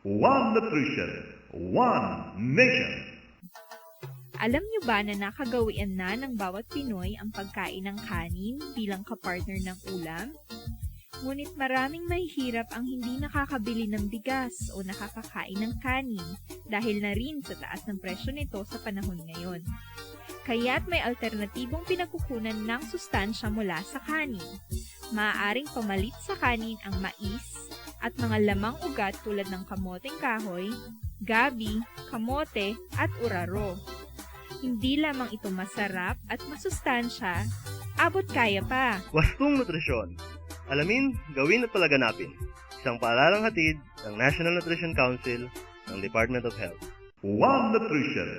One Nutrition, One Nation. Alam niyo ba na nakagawian na ng bawat Pinoy ang pagkain ng kanin bilang kapartner ng ulam? Ngunit maraming mahihirap ang hindi nakakabili ng bigas o nakakakain ng kanin dahil na rin sa taas ng presyo nito sa panahon ngayon. Kaya't may alternatibong pinagkukunan ng sustansya mula sa kanin. Maaaring pamalit sa kanin ang mais at mga lamang ugat tulad ng kamoteng kahoy, gabi, kamote at uraro. Hindi lamang ito masarap at masustansya, abot kaya pa. Wastong Nutrisyon. Alamin, gawin at palaganapin. Isang paaralang hatid ng National Nutrition Council ng Department of Health. One Nutrition,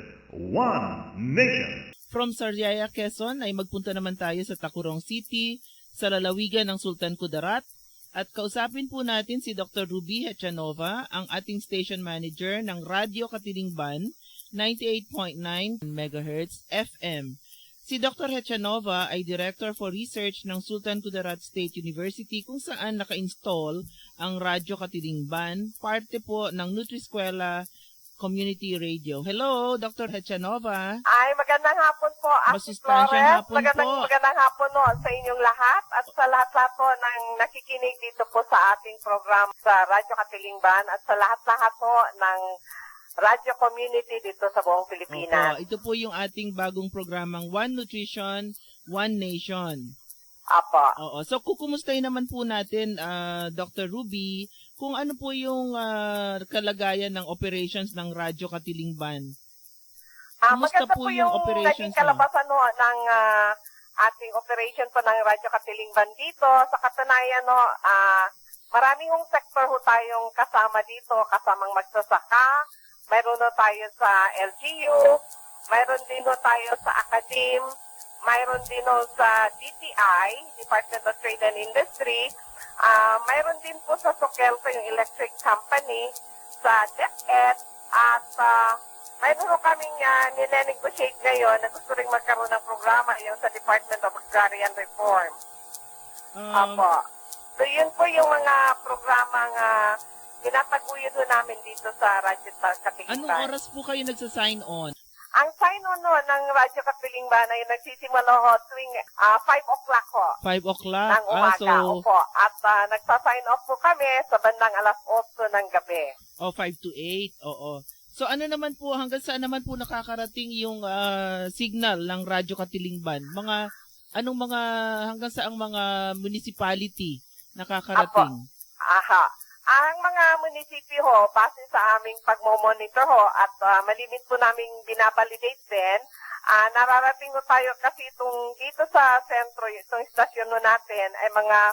One Nation. From Sariaya, Quezon ay magpunta naman tayo sa Tacurong City, sa lalawigan ng Sultan Kudarat, at kausapin po natin si Dr. Ruby Hechanova, ang ating station manager ng Radyo Katilingban, 98.9 MHz FM. Si Dr. Hechanova ay Director for Research ng Sultan Kudarat State University kung saan naka-install ang Radyo Katilingban, parte po ng Nutriskwela Community Radio. Hello, Dr. Hechanova. Ay, magandang hapon po, Ate Masustansyang Flores. hapon po. Magandang hapon no, sa inyong lahat at sa lahat-lahat po ng nakikinig dito po sa ating program sa Radyo Katilingban at sa lahat-lahat po ng radio community dito sa buong Pilipinas. Opo, ito po yung ating bagong programang One Nutrition, One Nation. Apo. Oo. So, kukumustahin naman po natin, Dr. Ruby, kung ano po yung kalagayan ng operations ng Radyo Katilingban. Kumusta Maganda po po yung yung operations naging kalabasan no, ng ating operation po ng Radyo Katilingban dito. Sa katunayan, no, maraming yung sector ho tayong kasama dito, kasamang magsasaka. Mayroon na tayo sa LGU, mayroon din ho tayo sa Academ, mayroon din ho sa DTI, Department of Trade and Industry, mayroon din po sa Sokelso, yung electric company, sa DepEd, at mayroon ho kaming ninenegotiate ngayon na gusto rin magkaroon ng programa yung sa Department of Agrarian Reform. Apo. So yun po yung mga programang pinapaguyod ho namin dito sa Radyo Katilingban. Anong oras po kayo nagsa-sign on? Ang sign-on no, ng Radyo Katilingban ay nagsisimula ho tuwing 5 o'clock ho. 5 o'clock? Ng umaga, opo. At nagsa-sign off po kami sa bandang alas 8 ng gabi. 5 to 8, oo. So ano naman po, hanggang saan naman po nakakarating yung signal ng Radyo Katilingban? Hanggang saang mga municipality nakakarating? Aha. Ang mga munisipyo ho, base sa aming pagmomonitor ho at malimit po naming binabalidate din, nararating ho tayo kasi dito sa sentro, itong istasyon ho natin ay mga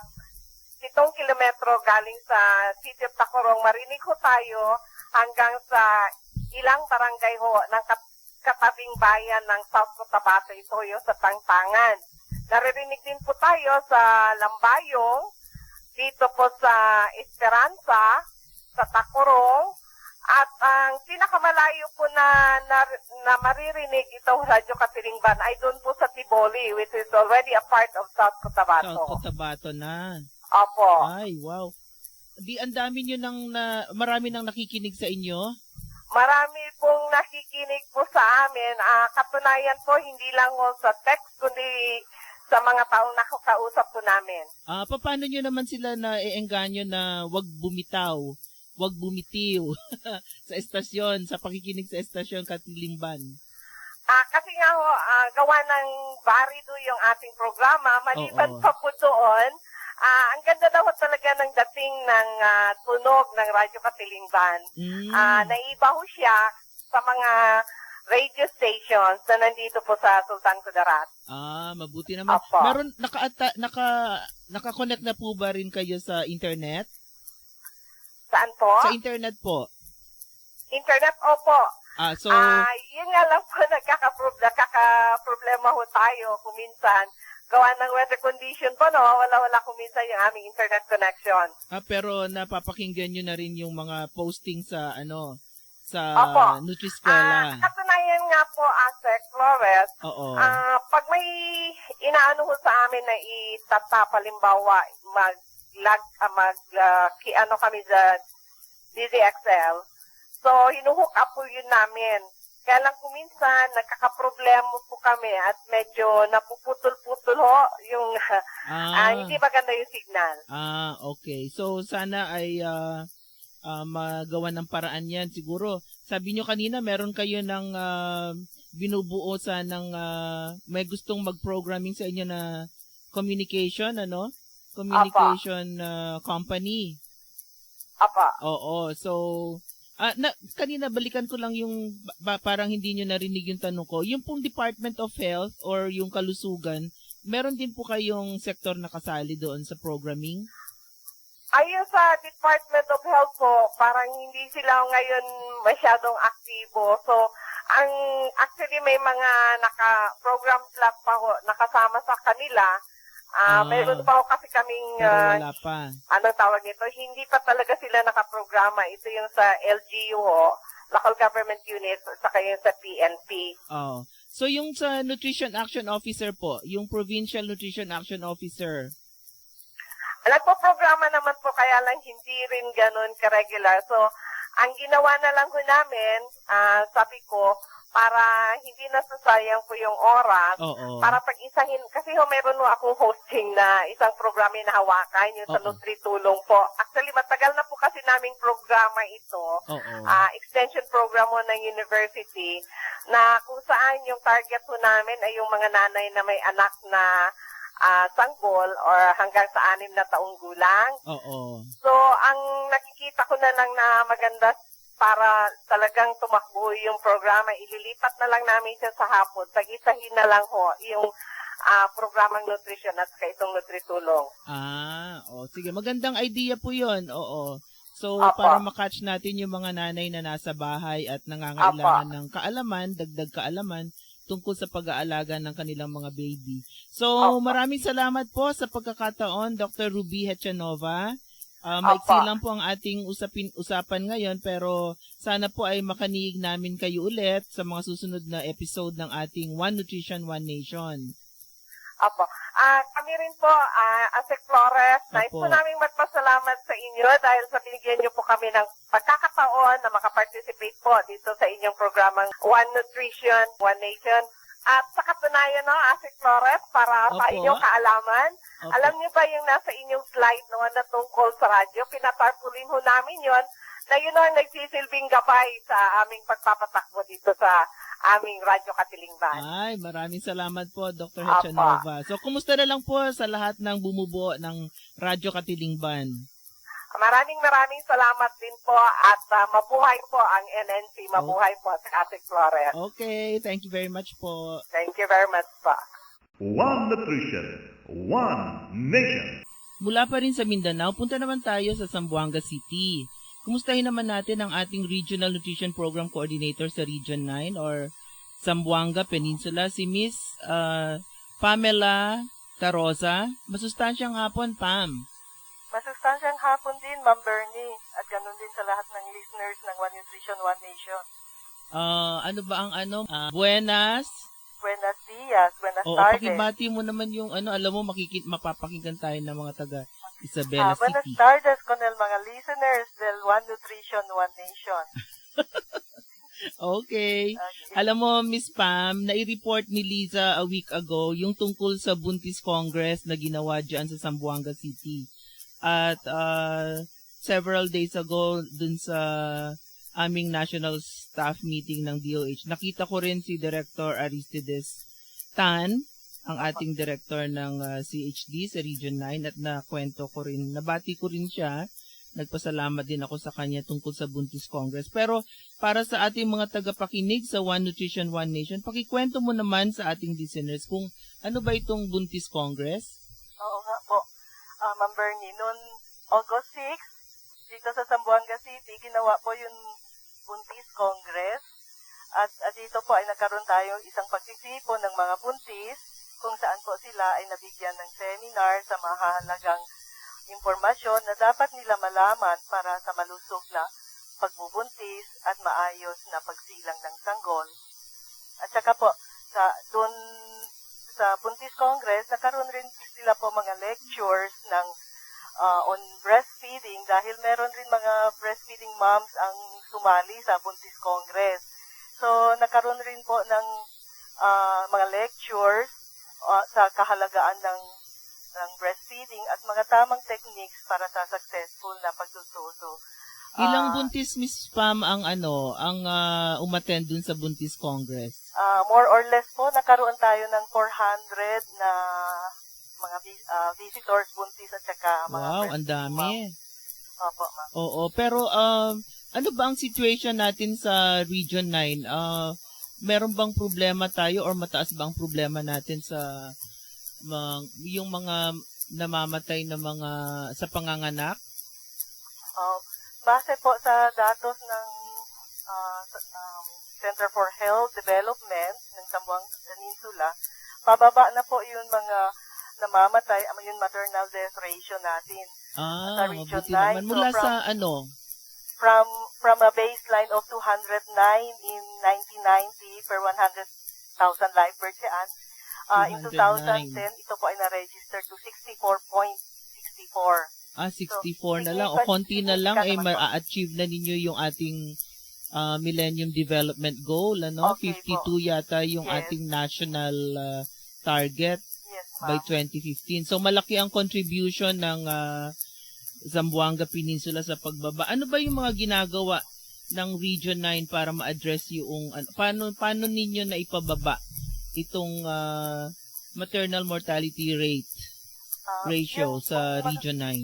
7 kilometro galing sa City of Tacurong. Marinig ho tayo hanggang sa ilang barangay ho ng katabing bayan ng South Cotabato, ito yung sa Tangtangan. Naririnig din po tayo sa Lambayong, dito po sa Esperanza, sa Tacurong, at ang pinakamalayo po na maririnig itong Radyo Katilingban ay doon po sa Tiboli, which is already a part of South Cotabato. South Cotabato na. Opo. Ay, wow. Ang dami nyo marami nang nakikinig sa inyo? Marami pong nakikinig po sa amin. Katunayan po, hindi lang ho sa text, kundi sa mga taong nakakausap po namin. Paano nyo naman sila na-eengganyo na wag bumitaw, wag bumitiw sa estasyon, sa pakikinig sa estasyon Katilingban? Kasi nga ho, gawa ng varido yung ating programa, maliban pa po doon, ang ganda daw talaga ng dating ng tunog ng Radyo Katilingban. Naiba ho siya sa mga radio stations na nandito po sa Sultan Kudarat. Mabuti naman. Apo. Meron naka-connect na po ba rin kayo sa internet? Saan po? Sa internet po. Internet, opo. So Yun nga lang po, nagkakaproblema ho tayo kuminsan. Gawa ng weather condition po, no? Wala kuminsan yung aming internet connection. Pero napapakinggan nyo na rin yung mga posting sa sa Opo. Nutriskwela. Katunayan nga po, Asek Flores, Oo. pag may inaano ho sa amin na itatap, halimbawa, kami sa DDXL. So, hinuhook up po yun namin. Kaya lang kuminsan, nagkakaproblema po kami at medyo napuputol-putol ho yung hindi maganda yung signal. Okay. So, sana ay magawa ng paraan yan. Siguro, sabi nyo kanina, meron kayo ng binubuo ng may gustong mag-programming sa inyo na communication, Communication company. Apa. Oo. So, kanina balikan ko lang yung parang hindi nyo narinig yung tanong ko. Yung pong Department of Health or yung kalusugan, meron din po kayong sektor na kasali doon sa programming? Ayun sa Department of Health po, parang hindi sila ngayon masyadong aktibo. So, actually may mga program slot pa ho, nakasama sa kanila. Mayroon pa ho kasi kaming, wala pa. Anong tawag nito? Hindi pa talaga sila nakaprograma. Ito yung sa LGU ho, Local Government Unit, saka yung sa PNP. Oh. So yung sa Nutrition Action Officer po, yung Provincial Nutrition Action Officer, nagpo-programa naman po, kaya lang hindi rin ganun ka-regular. So, ang ginawa na lang ho namin, sabi ko, para hindi nasasayang po yung oras, para pag-isahin, kasi meron ho akong hosting na isang programa na hawakan, yung sa Nutri-Tulong po. Actually, matagal na po kasi naming programa ito, extension program ho ng university, na kung saan yung target ho namin ay yung mga nanay na may anak na sanggol or hanggang sa 6 na taong gulang. So, ang nakikita ko na lang na maganda para talagang tumakbo yung programa, ililipat na lang namin siya sa hapon. Pag-isahin na lang ho yung programang nutrition at saka itong Nutri-Tulong. Sige. Magandang idea po yun. Oo. So, para makatch natin yung mga nanay na nasa bahay at nangangailangan ng kaalaman, dagdag kaalaman, tungkol sa pag-aalaga ng kanilang mga baby. So, maraming salamat po sa pagkakataon, Dr. Ruby Hechanova. Maiksi lang po ang ating usapan ngayon, pero sana po ay makaniig namin kayo ulit sa mga susunod na episode ng ating One Nutrition, One Nation. Kami rin po, Asek Flores, nais po namin magpasalamat sa inyo dahil sa binigyan niyo po kami ng pagkakataon na makaparticipate po dito sa inyong programang One Nutrition, One Nation. At sa katunayan, Asek Flores, para sa inyong kaalaman, alam niyo ba yung nasa inyong slide na tungkol sa radyo, pinatarpulin ho namin yon na yun ang nagsisilbing gabay sa aming pagpapatakbo dito sa aming Radyo Katilingban. Ay, maraming salamat po, Dr. Hechanova. So, kumusta na lang po sa lahat ng bumubuo ng Radyo Katilingban? Maraming salamat din po at mabuhay po ang NNC, mabuhay po sa Asik Flores. Okay, thank you very much po. Thank you very much po. One Nutrition, One Nation. Mula pa rin sa Mindanao, punta naman tayo sa Zamboanga City. Kumustahin naman natin ang ating Regional Nutrition Program Coordinator sa Region 9 or Zamboanga Peninsula, si Miss Pamela Tarosa. Masustansyang hapon, Pam. Masustansyang hapon din, Ma'am Bernie. At ganun din sa lahat ng listeners ng One Nutrition, One Nation. Ano ba ang Buenas dias, buenas tardes. Pakibati mo naman yung alam mo, mapapakinggan tayo ng mga taga Isabela City. Buenas tardes con el mga listeners del One Nutrition, One Nation. Okay. Alam mo, Miss Pam, nai-report ni Liza a week ago yung tungkol sa Buntis Congress na ginawa dyan sa Zamboanga City. At several days ago, dun sa aming national staff meeting ng DOH, nakita ko rin si Director Aristides Tan, ang ating director ng CHD sa Region 9, at nakwento ko rin, nabati ko rin siya, nagpasalamat din ako sa kanya tungkol sa Buntis Congress. Pero para sa ating mga tagapakinig sa One Nutrition, One Nation, pakikwento mo naman sa ating listeners kung ano ba itong Buntis Congress? Oo nga po, Ma'am Bernie, noon August 6, dito sa Zamboanga City, ginawa po yung Buntis Congress. At dito po ay nagkaroon tayo isang pagsisipon ng mga buntis kung saan po sila ay nabigyan ng seminar sa mahalagang impormasyon na dapat nila malaman para sa malusog na pagbubuntis at maayos na pagsilang ng sanggol. At saka po, doon sa Buntis Congress, nagkaroon rin sila po mga lectures ng on breastfeeding dahil meron rin mga breastfeeding moms ang sumali sa Buntis Congress. So, nagkaroon rin po ng mga lectures sa kahalagaan ng breastfeeding at mga tamang techniques para sa successful na pagsususo. Ilang buntis, Miss Pam, ang umattend dun sa Buntis Congress? More or less po, nagkaroon tayo ng 400 na mga visitors, buntis at saka mga Wow, ang dami. Opo, ma'am. Oo, pero ano ba ang situation natin sa Region 9? Meron bang problema tayo or mataas ba ang problema natin sa yung mga namamatay na mga sa panganganak? Base po sa datos ng Center for Health Development ng Zamboanga Peninsula, pababa na po yung mga namamatay, yung maternal death ratio natin. Sa Region Mabuti 9. naman. Mula So sa From a baseline of 209 in 1990 per 100,000 live births yan, in 2010, ito po ay na-register to 64.64. 64 na lang. O konti na lang ay ma-achieve na ninyo yung ating Millennium Development Goal. Ano? Okay 52 po. yata yung Yes. ating national target Yes, by ma'am. 2015. So malaki ang contribution ng Zamboanga Peninsula sa pagbaba. Ano ba yung mga ginagawa ng Region 9 para ma-address yung paano ninyo na ipababa itong maternal mortality ratio sa Region 9?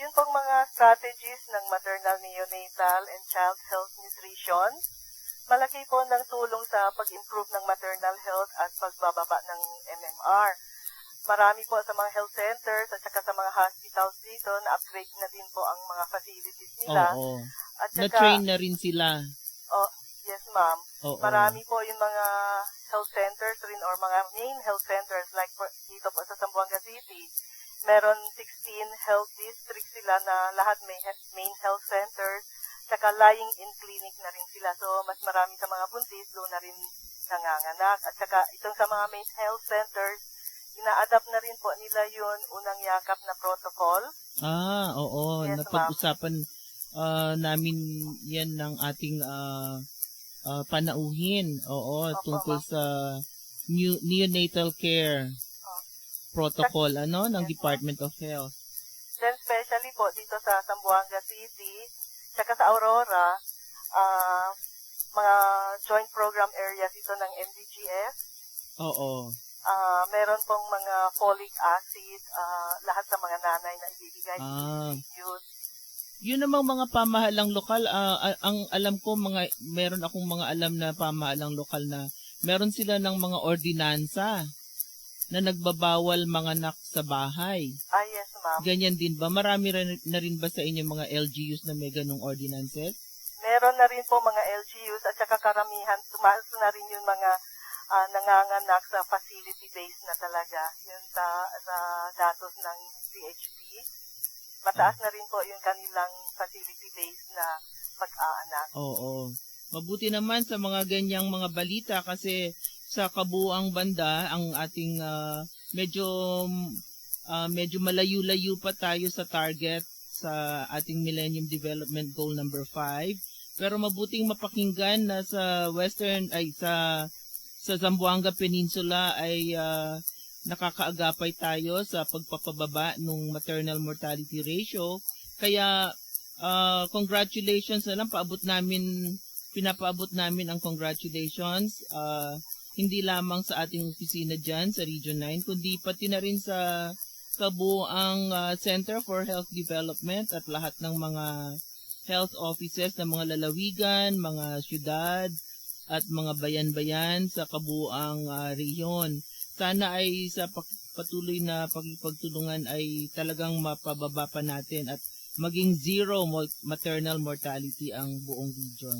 Yun pong mga strategies ng maternal, neonatal, and child health nutrition. Malaki po ng tulong sa pag-improve ng maternal health at pagbababa ng MMR. Marami po sa mga health centers at saka sa mga hospitals dito na-upgrade na din po ang mga facilities nila. Oo. At saka, Na-train na rin sila. yes, ma'am. Oo. Marami po yung mga health centers rin or mga main health centers like dito po sa Zamboanga City. Meron 16 health districts sila na lahat may main health centers. Tsaka lying-in clinic na rin sila. So, mas marami sa mga buntis, doon na rin nanganganak. At saka itong sa mga main health centers, ina-adapt na rin po nila yun unang yakap na protocol. Oo. Yes, Napag-usapan namin yan ng ating panauhin. Oo, Opo, tungkol ma'am. sa neonatal care protocol ng Yes, Department of Health. Then, especially po dito sa Zamboanga City, tsaka sa Aurora, mga joint program areas ito ng MDGF. Oo. Meron pong mga folic acid, lahat sa mga nanay na ibibigay. Use. Yun namang mga pamahalang lokal, ang alam ko, meron akong mga alam na pamahalang lokal na meron sila ng mga ordinansa na nagbabawal manganak sa bahay. Yes, ma'am. Ganyan din ba? Marami na rin ba sa inyo mga LGUs na may ganong ordinances? Meron na rin po mga LGUs at saka karamihan, tumaas na rin yung mga nanganganak sa facility-based na talaga. Yun sa datos ng CHP. Mataas na rin po yung kanilang facility-based na pag-aanak. Oo. Mabuti naman sa mga ganyang mga balita kasi sa kabuuang banda ang ating medyo malayo-layo pa tayo sa target sa ating Millennium Development Goal number 5. Pero mabuting mapakinggan na sa sa Zamboanga Peninsula ay nakakaagapay tayo sa pagpapababa ng maternal mortality ratio. Kaya congratulations na lang, pinapaabot namin ang congratulations hindi lamang sa ating opisina dyan sa Region 9, kundi pati na rin sa kabuuang Center for Health Development at lahat ng mga health offices ng mga lalawigan, mga syudad, at mga bayan-bayan sa kabuuang rehiyon. Sana ay sa patuloy na pagtulungan ay talagang mapababa pa natin at maging zero maternal mortality ang buong region.